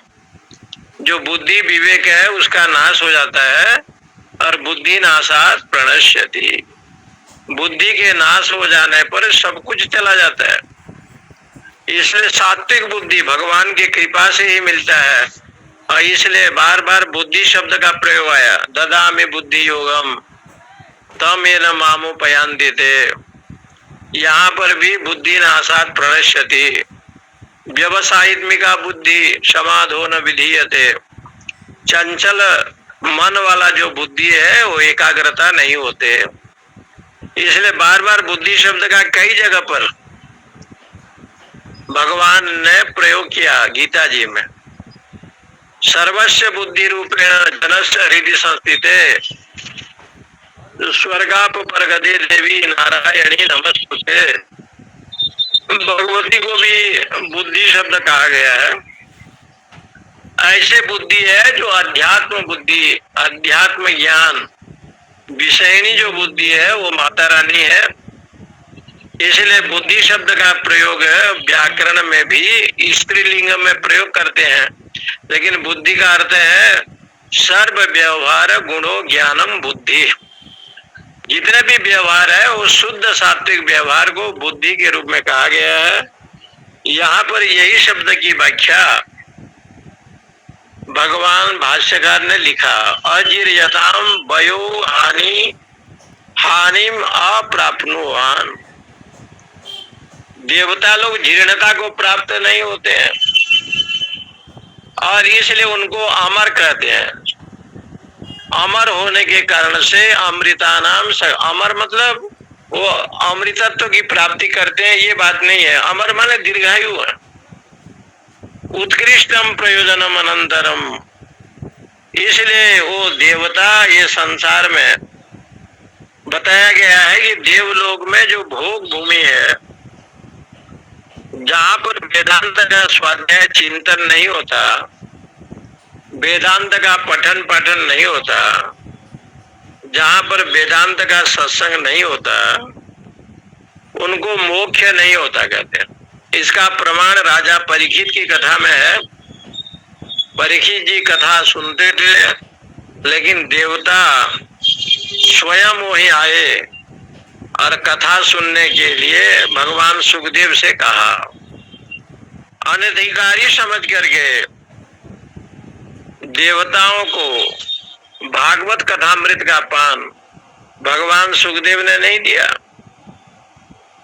जो बुद्धि विवेक है, उसका नाश हो जाता है। और बुद्धि नाशात् प्रणश्यति, बुद्धि के नाश हो जाने पर सब कुछ चला जाता है। इसलिए सात्विक बुद्धि भगवान की कृपा से ही मिलता है। और इसलिए बार बार बुद्धि शब्द का प्रयोग आया, ददामि बुद्धि योगम तम येन मामुपयान्ति ते। यहाँ पर भी बुद्धि नाशात् प्रणश्यति, व्यवसायित्मिका बुद्धि समाधो न विधीयते। चंचल मन वाला जो बुद्धि है वो एकाग्रता नहीं होते। इसलिए बार बार बुद्धि शब्द का कई जगह पर भगवान ने प्रयोग किया गीता जी में। सर्वस्व बुद्धि रूपेण जनस्य हृदय संस्थिते स्वर्गाप परगदे देवी नारायणी नमस्तुते। भगवती को भी बुद्धि शब्द कहा गया है। ऐसे बुद्धि है जो अध्यात्म बुद्धि, अध्यात्म ज्ञान विषयनी जो बुद्धि है वो माता रानी है। इसलिए बुद्धि शब्द का प्रयोग व्याकरण में भी स्त्रीलिंग में प्रयोग करते हैं, लेकिन बुद्धि का अर्थ है सर्व व्यवहार गुणो ज्ञानम बुद्धि। जितने भी व्यवहार है वो शुद्ध सात्विक व्यवहार को बुद्धि के रूप में कहा गया है। यहाँ पर यही शब्द की व्याख्या भगवान भाष्यकार ने लिखा, अजीर्यताम वयो हानि हानिम अप्राप्नुवान। देवता लोग जीर्णता को प्राप्त नहीं होते हैं और इसलिए उनको अमर कहते हैं। अमर होने के कारण से अमृता नाम, अमर मतलब वो अमृतत्व की प्राप्ति करते हैं, ये बात नहीं है। अमर माने दीर्घायु है। उत्कृष्टम प्रयोजनम अनंतरम। इसलिए वो देवता ये संसार में बताया गया है कि देवलोक में जो भोग भूमि है, जहां पर वेदांत का स्वाध्याय चिंतन नहीं होता, वेदांत का पठन पाठन नहीं होता, जहां पर वेदांत का सत्संग नहीं होता, उनको मोक्ष नहीं होता कहते हैं। इसका प्रमाण राजा परीक्षित की कथा में है। परीक्षित जी कथा सुनते थे, लेकिन देवता स्वयं वही आए और कथा सुनने के लिए भगवान सुखदेव से कहा। अनधिकारी समझ करके देवताओं को भागवत कथामृत का पान भगवान सुखदेव ने नहीं दिया।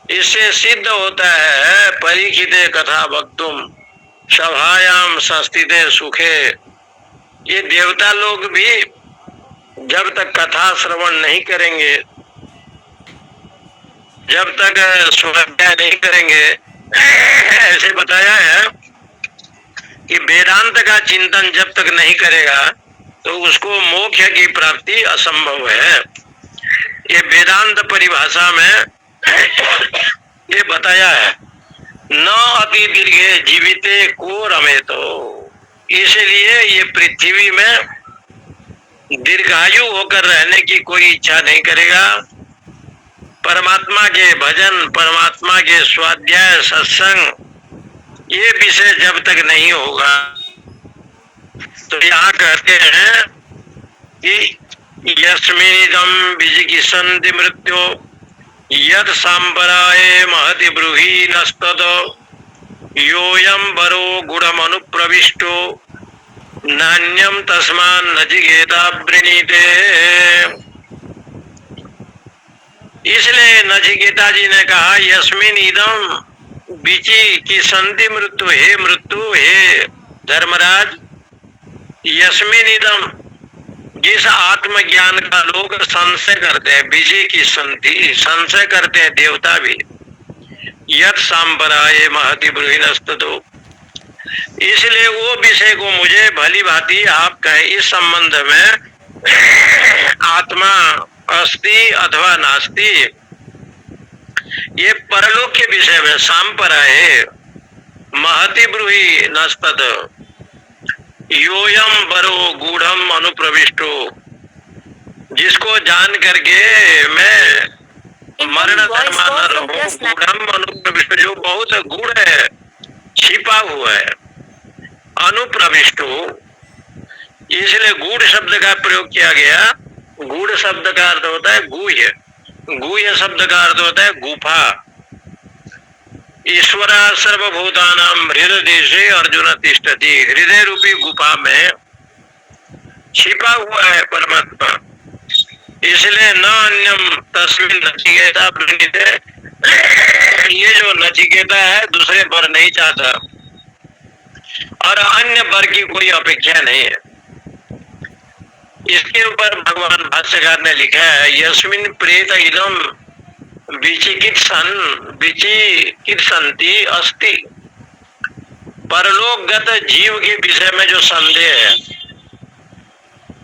इससे सिद्ध होता है परीक्षित कथा वक्तुम सभायाम संस्थिते सुखे। ये देवता लोग भी जब तक कथा श्रवण नहीं करेंगे, जब तक स्वाध्याय नहीं करेंगे, ऐसे बताया है कि वेदांत का चिंतन जब तक नहीं करेगा तो उसको मोक्ष की प्राप्ति असंभव है। ये वेदांत परिभाषा में ये बताया है। न अति दीर्घे जीविते को रमे। तो इसलिए ये पृथ्वी में दीर्घायु होकर रहने की कोई इच्छा नहीं करेगा। परमात्मा के भजन, परमात्मा के स्वाध्याय, सत्संग, ये विषय जब तक नहीं होगा, तो यहाँ कहते हैं कि यस्मिनिदं विजिगिषन्ति मृत्यो यत् सांबराय महति ब्रूहि नस्तद योऽयं वरो गुणमनुप्रविष्टो नान्यं तस्मान् नचिकेता वृणीते। इसलिए नचिकेता जी ने कहा यस्मिन इदम बीची की संति मृत्यु, हे मृत्यु, हे धर्मराज, यस्मिन इदम, जिस आत्मज्ञान का लोग संशय करते हैं, बीजी की संति संशय करते हैं देवता भी, यत् सांबराय महति ब्रूहिनस्ततो। इसलिए वो विषय को मुझे भली भांति आप कहें इस संबंध में आत्मा अस्ति अथवा नास्ति, ये परलोक के विषय में सांपराय महति ब्रूहि नस्तत योयम वरो गूढ़म अनुप्रविष्टो। जिसको जान करके मैं मरण धर्मा न रहूं, गूढ़म अनुप्रविष्ट, जो बहुत गूढ़ है, छिपा हुआ है, अनुप्रविष्टो। इसलिए गूढ़ शब्द का प्रयोग किया गया। गूढ़ शब्द का अर्थ होता है गुह्य, गुह्य शब्द का अर्थ होता है गुफा। ईश्वर सर्वभूतानां हृदय देशे अर्जुन तिष्ठति। हृदय रूपी गुफा में छिपा हुआ है परमात्मा। इसलिए न अन्यम तस्मिन् नचिकेता वृणीते। ये जो नचिकेता है दूसरे वर नहीं चाहता और अन्य वर की कोई अपेक्षा नहीं है। इसके ऊपर भगवान भाष्यकार ने लिखा है यस्मिन् प्रेत इदम विचिकित्सन्ति अस्ति। परलोकगत जीव के विषय में जो संदेह है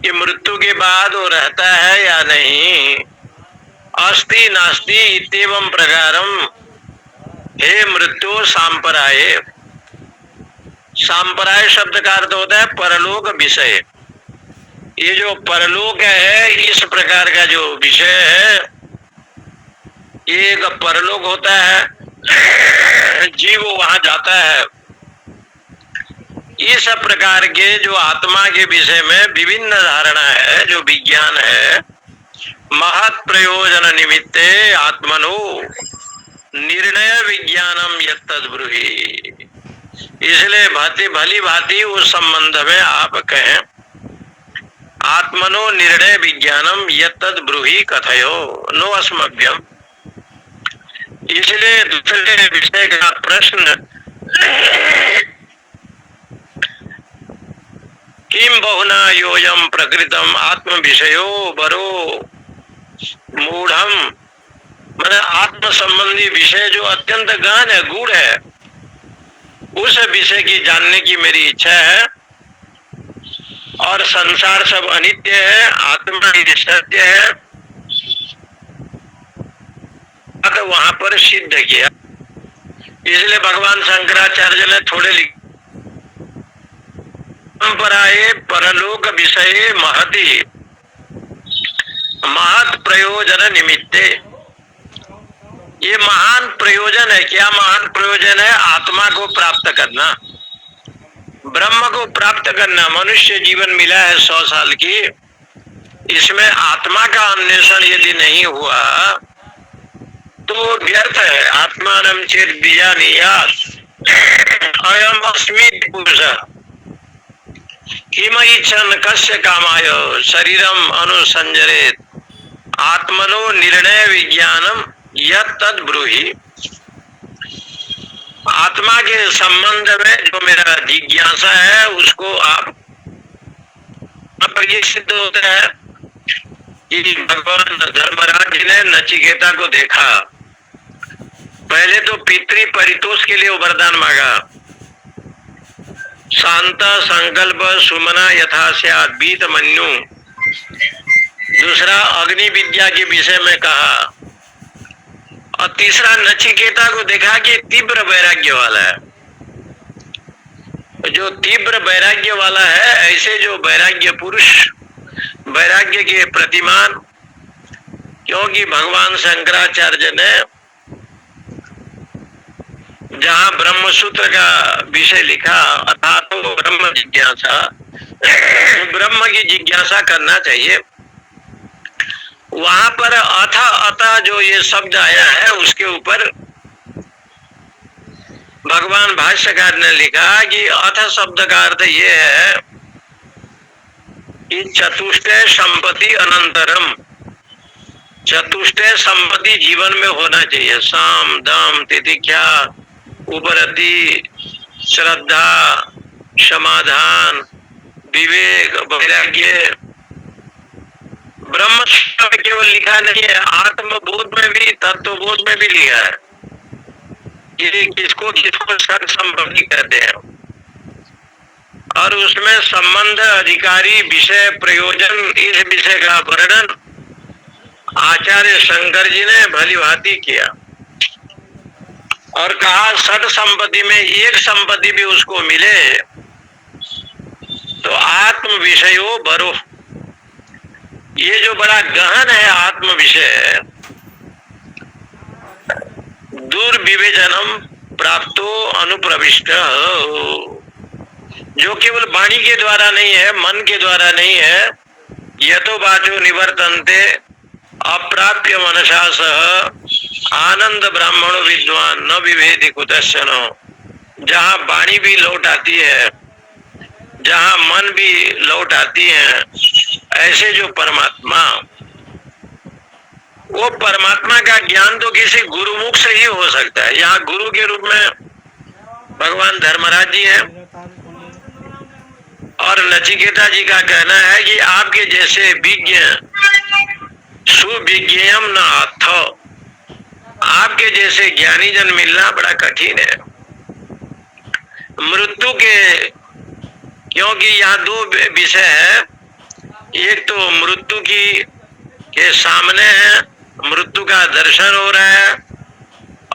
कि मृत्यु के बाद वो रहता है या नहीं, अस्ति नास्ति इत्येवं प्रकारम, हे मृत्यु सांपराय। सांपराय शब्द का अर्थ होता है परलोक विषय। ये जो परलोक है, इस प्रकार का जो विषय है, एक परलोक होता है, जीव वहां जाता है। इस प्रकार के जो आत्मा के विषय में विभिन्न धारणा है, जो विज्ञान है, महत् प्रयोजन निमित्ते आत्मनो निर्णय विज्ञानम यत्तद् ब्रूहि। इसलिए भली भांति उस संबंध में आप कहें आत्मनो निर्णय विज्ञानम यत्तद् ब्रूहि कथयो नो अस्मभ्यम। इसलिए दूसरे विषय का प्रश्न किम बहुना योयम प्रकृतम आत्म विषयो बरो मूढ़म। मैंने आत्म संबंधी विषय जो अत्यंत गहन है, गूढ़ है, उस विषय की जानने की मेरी इच्छा है। और संसार सब अनित्य है, आत्मा ही सत्य है। तो वहां पर सिद्ध किया। इसलिए भगवान शंकराचार्य ने थोड़े परंपराए परलोक विषय महति महत प्रयोजन निमित्ते। ये महान प्रयोजन है। क्या महान प्रयोजन है? आत्मा को प्राप्त करना, ब्रह्म को प्राप्त करना। मनुष्य जीवन मिला है 100 साल की, इसमें आत्मा का अन्वेषण यदि नहीं हुआ तो व्यर्थ है। आत्मानं चेत् बीजानीयात् अयम् अस्मि पुरुषः किम इच्छन् कस्य कामाय शरीरम अनुसंजरेत् आत्मनो निर्णय विज्ञानम यत् तद् ब्रूहि। आत्मा के संबंध में जो मेरा जिज्ञासा है उसको आप पर ये सिद्ध होता है कि भगवान धर्मराज जी ने नचिकेता को देखा। पहले तो पितृ परितोष के लिए वरदान मांगा, शांत संकल्प सुमना यथा स्यात् बीत मन्यु। दूसरा अग्नि विद्या के विषय में कहा। और तीसरा नचिकेता को देखा कि तीव्र वैराग्य वाला है। जो तीव्र वैराग्य वाला है, ऐसे जो वैराग्य पुरुष, वैराग्य के प्रतिमान। क्योंकि भगवान शंकराचार्य ने जहाँ ब्रह्म सूत्र का विषय लिखा, अर्थात तो ब्रह्म जिज्ञासा, ब्रह्म की जिज्ञासा करना चाहिए। वहां पर अथ अतः जो ये शब्द आया है उसके ऊपर भगवान भाष्यकार ने लिखा कि अथ शब्द का अर्थ ये है कि चतुष्टय संपत्ति अनंतरम। चतुष्टय संपत्ति जीवन में होना चाहिए। साम दाम तितिक्षा उपरति श्रद्धा समाधान विवेक वैराग्य। ब्रह्म सूत्र में केवल लिखा नहीं है, आत्मबोध में भी, तत्वबोध में भी लिखा है कि किसको किसको सत संपत्ति कहते हैं। और उसमें संबंध अधिकारी विषय प्रयोजन, इस विषय का वर्णन आचार्य शंकर जी ने भली भांति किया। और कहा सत संपत्ति में एक संपत्ति भी उसको मिले तो आत्म विषयो बरो। ये जो बड़ा गहन है आत्म विषय, दुर्विवेचनम प्राप्तो अनुप्रविष्ट, जो केवल वाणी के द्वारा नहीं है, मन के द्वारा नहीं है। यतो वाचो निवर्तन्ते अप्राप्य मनसा सह आनंद ब्राह्मणो विद्वान न विभेदि कुतश्चन। जहाँ वाणी भी लौट आती है, जहाँ मन भी लौट आती है, ऐसे जो परमात्मा, वो परमात्मा का ज्ञान तो किसी गुरुमुख से ही हो सकता है। यहाँ गुरु के रूप में भगवान धर्मराज जी हैं। और नचिकेता जी का कहना है कि आपके जैसे विज्ञ सुविज्ञेयम न अथ, आपके जैसे ज्ञानी जन मिलना बड़ा कठिन है। मृत्यु के, क्योंकि यहाँ दो विषय है। एक तो मृत्यु की के सामने है, मृत्यु का दर्शन हो रहा है,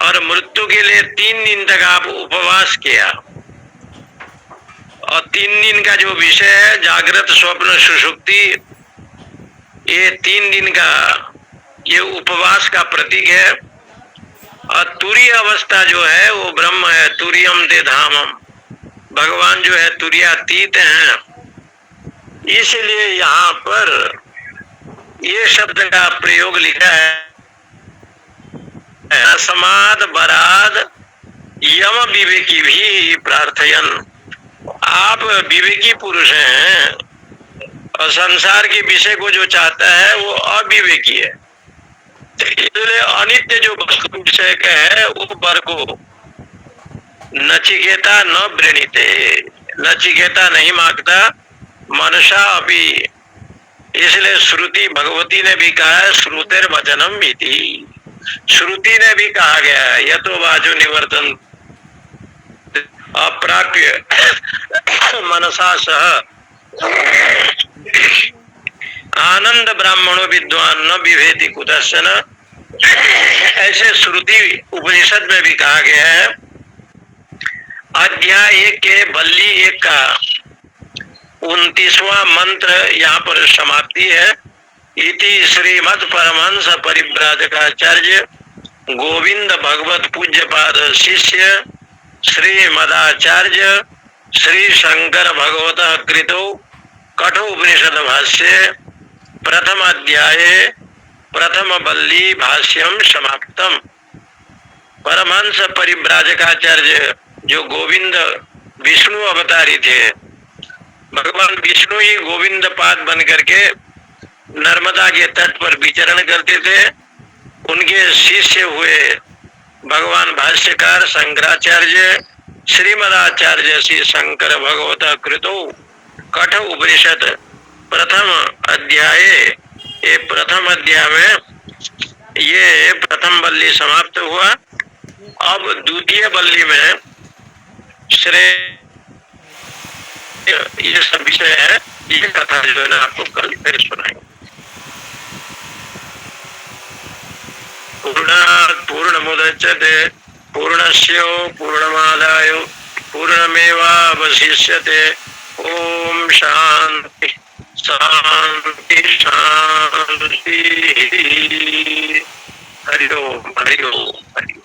और मृत्यु के लिए 3 दिन तक आप उपवास किया। और 3 दिन का जो विषय है जागृत स्वप्न सुषुप्ति, ये 3 दिन का ये उपवास का प्रतीक है। और तुरीय अवस्था जो है वो ब्रह्म है। तुरीयम ते धामम, भगवान जो है तुरीयातीत हैं। इसलिए यहाँ पर ये शब्द का प्रयोग लिखा है, समाद बराद यम विवेकी भी प्रार्थयन। आप विवेकी पुरुष हैं और संसार के विषय को जो चाहता है वो अविवेकी है। इसलिए अनित्य जो वस्तु विषय का है वो वर को नचिकेता न वृणीते, नचिकेता नहीं मांगता, मनुष्य अभी। इसलिए श्रुति भगवती ने भी कहा है श्रुतिर वचनम इति, श्रुति ने भी कहा गया है यतो वाचो निवर्तन। अप्राप्य मनसा सह आनंद ब्राह्मणों विद्वान न विभेति कुदर्शन, ऐसे श्रुति उपनिषद में भी कहा गया है। अध्याय 1 के बल्ली 1 का 29वां मंत्र यहाँ पर समाप्ति है। इति श्रीमद परमहंस परिव्राजकाचार्य गोविंद भगवत पूज्यपाद शिष्य श्रीमदाचार्य श्री शंकर भगवत कृतो कठोपनिषद भाष्य प्रथम अध्याय प्रथम बल्ली भाष्यम समाप्तम। परमहंस परिव्राजकाचार्य जो गोविंद विष्णु अवतारी थे, भगवान विष्णु ही गोविंद पाद बन करके नर्मदा के तट पर विचरण करते थे। उनके शिष्य हुए भगवान भाष्यकार शंकराचार्य श्रीमदाचार्य श्री शंकर भगवत कृतो कठ उपनिषद प्रथम अध्याय। ये प्रथम अध्याय में ये प्रथम बल्ली समाप्त हुआ। अब द्वितीय बल्ली में श्रेय ये सब विषय है। ये कथा जो है ना आपको कल फिर सुनाएंगे। पूर्णमुदच्यते पूर्णस्य पूर्णमादाय पूर्णमेवावशिष्यते। ओम शांति शांति शांति। हरि ओम हरि ओम हरि ओम।